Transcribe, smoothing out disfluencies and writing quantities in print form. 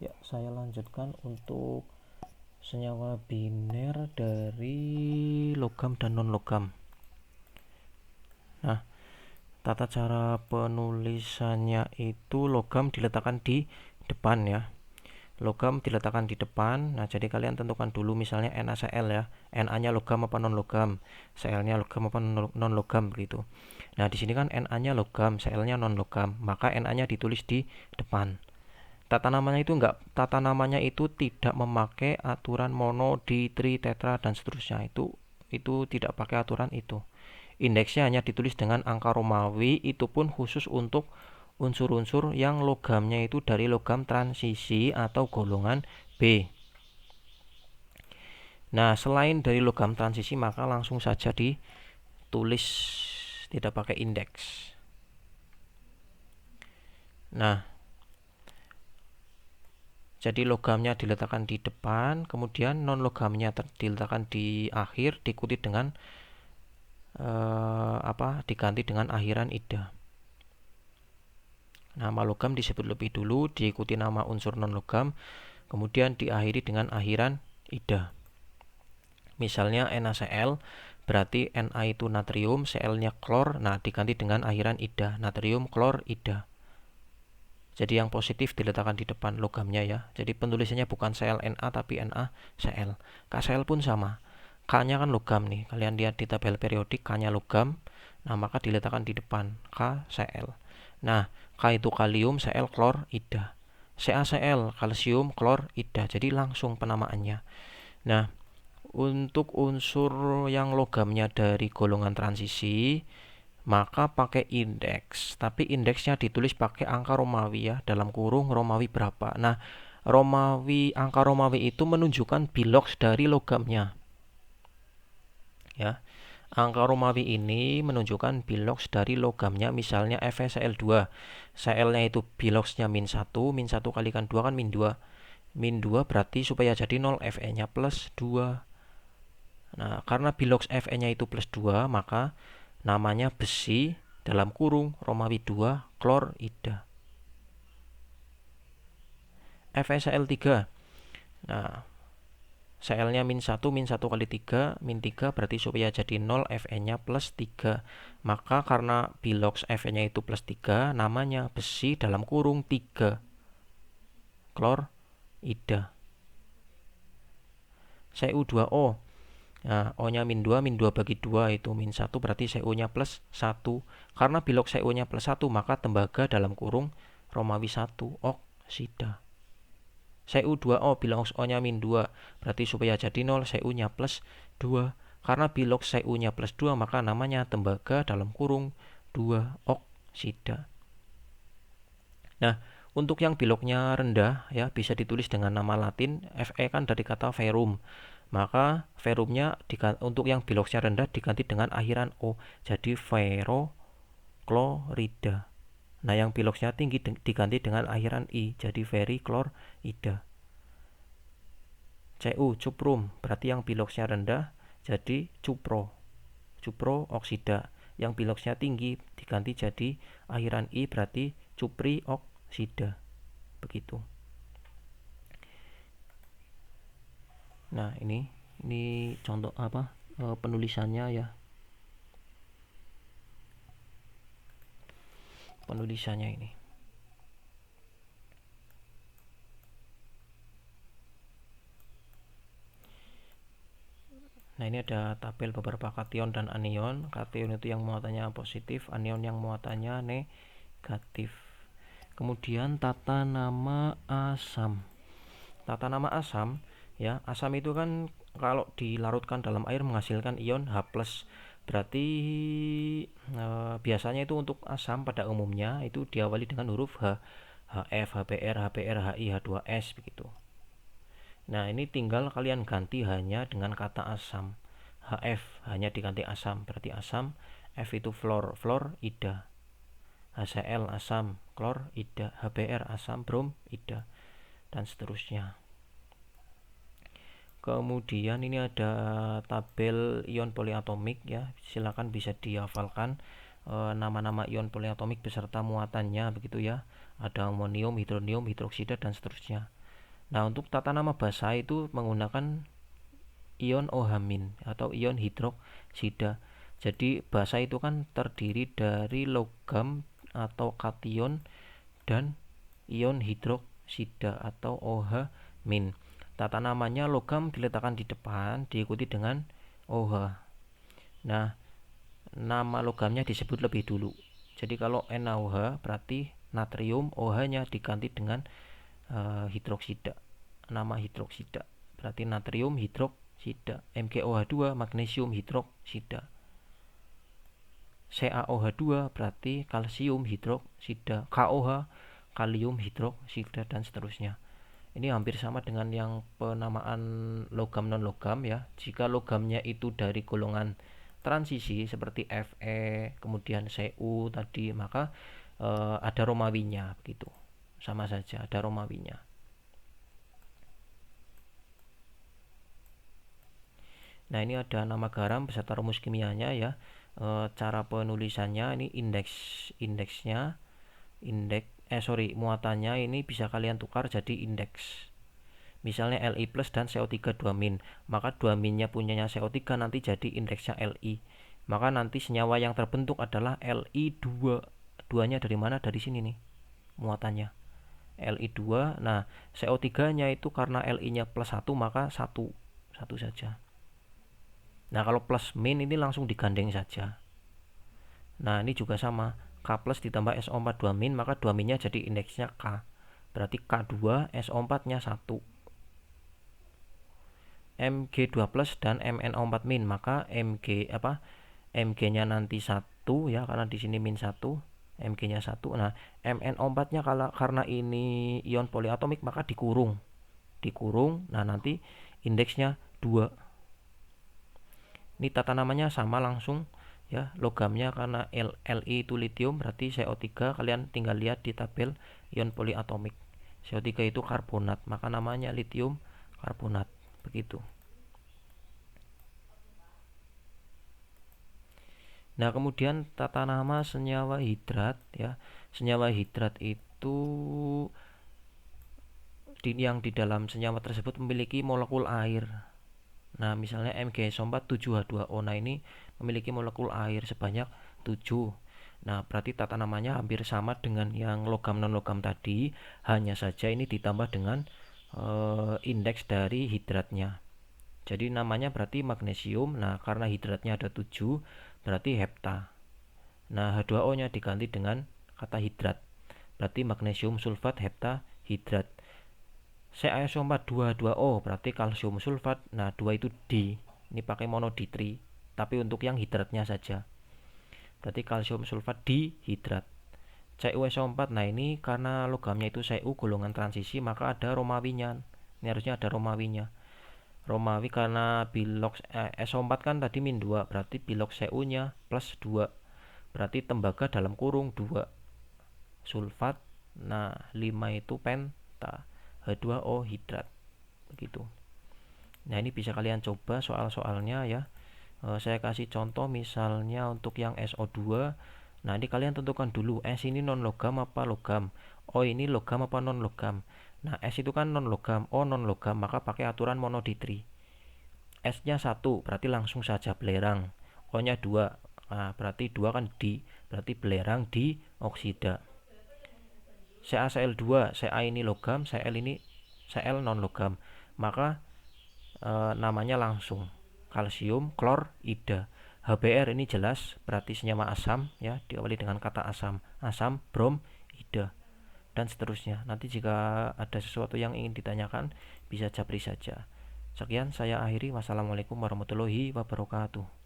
Ya, saya lanjutkan untuk senyawa biner dari logam dan non logam. Nah, tata cara penulisannya itu logam diletakkan di depan ya. Logam diletakkan di depan. Nah, jadi kalian tentukan dulu misalnya NaCl ya. Na-nya logam apa non logam, Cl-nya logam apa non logam begitu. Nah, di sini kan Na-nya logam, Cl-nya non logam, maka Na-nya ditulis di depan. Tata namanya itu tidak memakai aturan mono, di, tri, tetra dan seterusnya. Itu tidak pakai aturan itu. Indeksnya hanya ditulis dengan angka Romawi, itu pun khusus untuk unsur-unsur yang logamnya itu dari logam transisi atau golongan B. Nah, selain dari logam transisi maka langsung saja ditulis, tidak pakai indeks. Nah, jadi logamnya diletakkan di depan, kemudian non logamnya diletakkan di akhir, diikuti dengan diganti dengan akhiran ida. Nama logam disebut lebih dulu, diikuti nama unsur non logam, kemudian diakhiri dengan akhiran ida. Misalnya NaCl, berarti Na itu natrium, Cl-nya klor, nah diganti dengan akhiran ida, natrium klor ida. Jadi yang positif diletakkan di depan logamnya ya. Jadi penulisannya bukan ClNa tapi NaCl. KCl pun sama. K-nya kan logam nih. Kalian lihat di tabel periodik K-nya logam. Nah, maka diletakkan di depan KCl. Nah, K itu kalium, Cl klor, ida. CaCl kalsium, klor, ida. Jadi langsung penamaannya. Nah, untuk unsur yang logamnya dari golongan transisi maka pakai indeks, tapi indeksnya ditulis pakai angka Romawi ya, dalam kurung Romawi berapa. Nah, angka Romawi itu menunjukkan biloks dari logamnya ya. Angka Romawi ini menunjukkan biloks dari logamnya. Misalnya FeCl2, Cl-nya itu biloksnya min 1 kalikan 2 kan min 2. Min 2 berarti supaya jadi 0 Fe-nya plus 2. Nah, karena biloks Fe-nya itu plus 2, maka namanya besi dalam kurung Romawi 2 klor ida. FeCl3. Nah, Cl-nya min 1 kali 3, min 3 berarti supaya jadi 0 Fe-nya plus 3. Maka karena biloks Fe-nya itu plus 3, namanya besi dalam kurung 3 klor ida. Cu2O. Nah, O-nya min 2 bagi 2 itu min 1 berarti Cu-nya plus 1. Karena biloks Cu-nya plus 1 maka tembaga dalam kurung Romawi 1 oksida. Cu2O biloks O-nya min 2 berarti supaya jadi 0 Cu-nya plus 2. Karena biloks Cu-nya plus 2 maka namanya tembaga dalam kurung 2 oksida. Nah, untuk yang biloknya rendah ya bisa ditulis dengan nama latin. Fe kan dari kata verum. Maka verumnya untuk yang biloksnya rendah diganti dengan akhiran O. Jadi ferroklorida. Nah, yang biloksnya tinggi diganti dengan akhiran I. Jadi veriklorida. Cu, cuprum. Berarti yang biloksnya rendah jadi cupro. Cupro oksida. Yang biloksnya tinggi diganti jadi akhiran I berarti cupri oksida. Begitu. Nah, ini contoh penulisannya ya. Penulisannya ini. Nah, ini ada tabel beberapa kation dan anion. Kation itu yang muatannya positif, anion yang muatannya negatif. Kemudian tata nama asam. Tata nama asam ya, asam itu kan kalau dilarutkan dalam air menghasilkan ion H+. Berarti biasanya itu untuk asam pada umumnya itu diawali dengan huruf H, HF, HBr, HPr, HI, H2S begitu. Nah, ini tinggal kalian ganti hanya dengan kata asam. HF hanya diganti asam, berarti asam. F itu fluor, fluor ida. HCl asam, klor ida. HBr asam, brom ida, dan seterusnya. Kemudian ini ada tabel ion poliatomik ya, silakan bisa dihafalkan nama-nama ion poliatomik beserta muatannya begitu ya. Ada amonium, hidronium, hidroksida dan seterusnya. Nah, untuk tata nama basa itu menggunakan ion OH- atau ion hidroksida. Jadi basa itu kan terdiri dari logam atau kation dan ion hidroksida atau OH-. Tata namanya logam diletakkan di depan diikuti dengan OH. Nah, nama logamnya disebut lebih dulu. Jadi kalau NaOH berarti natrium, OH-nya diganti dengan hidroksida. Nama hidroksida berarti natrium hidroksida. MgOH2 magnesium hidroksida. CaOH2 berarti kalsium hidroksida. KOH kalium hidroksida dan seterusnya. Ini hampir sama dengan yang penamaan logam non logam ya. Jika logamnya itu dari golongan transisi seperti Fe, kemudian Cu tadi, maka ada Romawinya begitu. Sama saja ada Romawinya. Nah, ini ada nama garam beserta rumus kimianya ya. Cara penulisannya ini indeksnya muatannya ini bisa kalian tukar jadi indeks. Misalnya Li plus dan CO3 2-, maka 2-nya punyanya CO3 nanti jadi indeksnya Li. Maka nanti senyawa yang terbentuk adalah Li2. 2-nya dari mana? Dari sini nih muatannya. Li2. Nah, CO3-nya itu karena Li-nya plus 1 maka 1 saja. Nah, kalau plus min ini langsung digandeng saja. Nah, ini juga sama. K plus ditambah SO4 2-, maka 2-nya jadi indeksnya K. Berarti K2 SO4-nya 1. Mg2 plus dan MnO4-, maka Mg-nya nanti 1 ya, karena di sini min 1, Mg-nya 1. Nah, MnO4-nya karena ini ion poliatomik maka dikurung. Nah nanti indeksnya 2. Ini tata namanya sama langsung ya, logamnya karena Li itu litium berarti CO3 kalian tinggal lihat di tabel ion poliatomik. CO3 itu karbonat, maka namanya litium karbonat begitu. Nah, kemudian tata nama senyawa hidrat ya. Senyawa hidrat itu yang di dalam senyawa tersebut memiliki molekul air. Nah, misalnya MgSO4 7H2O. Nah, ini memiliki molekul air sebanyak 7. Nah, berarti tata namanya hampir sama dengan yang logam non logam tadi, hanya saja ini ditambah dengan indeks dari hidratnya. Jadi namanya berarti magnesium. Nah, karena hidratnya ada 7, berarti hepta. Nah, H2O-nya diganti dengan kata hidrat. Berarti magnesium sulfat hepta hidrat. CaSO4 2H2O berarti kalsium sulfat. Nah, 2 itu D. Ini pakai monoditri, tapi untuk yang hidratnya saja. Berarti kalsium sulfat dihidrat. CuSO4. Nah, ini karena logamnya itu Cu golongan transisi, maka ada Romawinya. Ini harusnya ada Romawinya. Romawi karena bilox SO4 kan tadi min 2, berarti bilox Cu-nya plus 2. Berarti tembaga dalam kurung 2 sulfat. Nah, 5 itu penta. H2O hidrat begitu. Nah, ini bisa kalian coba soal-soalnya ya. Saya kasih contoh misalnya untuk yang SO2. Nah, ini kalian tentukan dulu S ini non logam apa logam, O ini logam apa non logam. Nah, S itu kan non logam, O non logam, maka pakai aturan monoditri. S nya 1 berarti langsung saja belerang, O nya 2. Nah, berarti 2 kan di, berarti belerang di oksida. CaCl2, Ca ini logam, Cl non logam, maka namanya langsung kalsium klorida. HBr ini jelas berarti senyawa asam ya, diawali dengan kata asam, bromida dan seterusnya. Nanti jika ada sesuatu yang ingin ditanyakan bisa japri saja. Sekian saya akhiri. Wassalamualaikum warahmatullahi wabarakatuh.